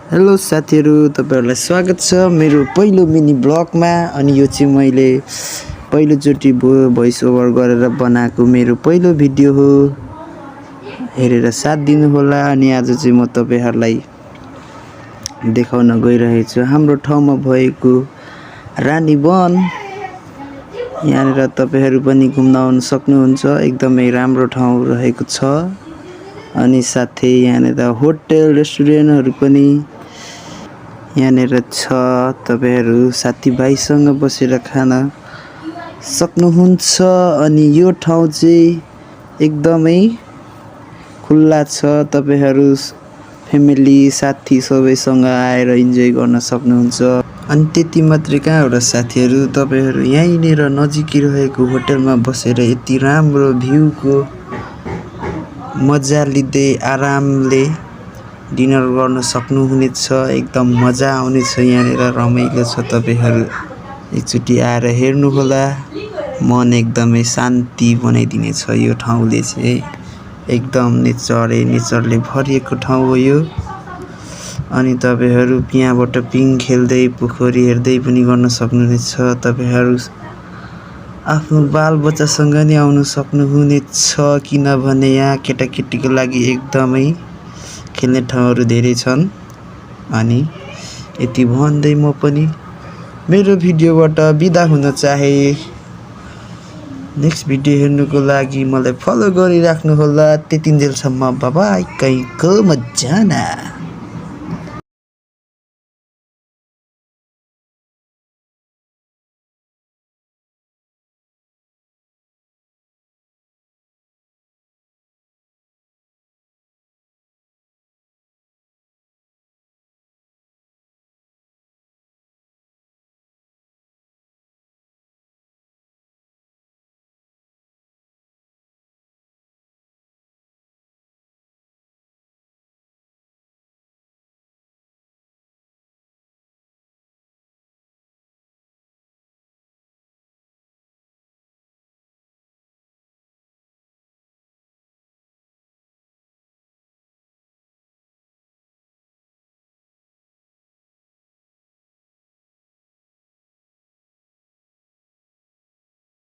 Hello साथीहरु, तपाईहरुलाई स्वागत छ मेरो पहिलो मिनी ब्लगमा। अनि यो चाहिँ मैले पहिलोचोटी भोइस ओभर गरेर बनाएको मेरो पहिलो भिडियो हो। हेरेर साथ दिनु होला। अनि आज चाहिँ म तपाईहरुलाई देखाउन गइरहेको छु हाम्रो ठाउँमा भएको रानी वन। यहाँनिर तपाईहरु पनि घुम्न आउन सक्नुहुन्छ। एकदमै राम्रो ठाउँ रहेको छ। अनि साथै यहाँनिर होटल रेस्टुरेन्टहरु पनि यहाँनिर छ। तपाईहरु साथीभाइसँग बसेर खान सक्नुहुन्छ। अनि यो ठाउँ चाहिँ एकदमै खुल्ला छ। तपाईहरु फ्यामिली साथी सबैसँग आएर इन्जोय गर्न सक्नुहुन्छ। अनि त्यति मात्रै कहाँ हो र साथीहरु, तपाईहरु यहीँनिर नजिकै रहेको होटलमा बसेर यति राम्रो भ्यूको मजा लिँदै आरामले डिनर गर्न सक्नुहुनेछ। एकदम मजा आउनेछ। यहाँनिर रमाइलो छ। तपाईहरु एकचोटी आएर हेर्नु होला। मन एकदमै शान्ति बनाइदिनेछ यो ठाउँले चाहिँ। एकदम नेचरले भरिएको ठाउँ हो यो। अनि तपाईहरु यहाँबाट पिङ खेल्दै पोखरी हेर्दै पनि गर्न सक्नुहुनेछ। तपाईहरु आफ्नो बालबच्चासँग नि आउन सक्नुहुनेछ। किनभने यहाँ केटाकेटीको लागि एकदमै खेल्ने ठाउँहरु धेरै छन्। अनि यति भन्दै म पनि मेरो भिडियोबाट बिदा हुन चाहे। नेक्स्ट भिडियो हेर्नुको लागि मलाई फलो गरिराख्नु होला। त्यतिन्जेलसम्म बाइ बाइ। कहीँको मत जाना।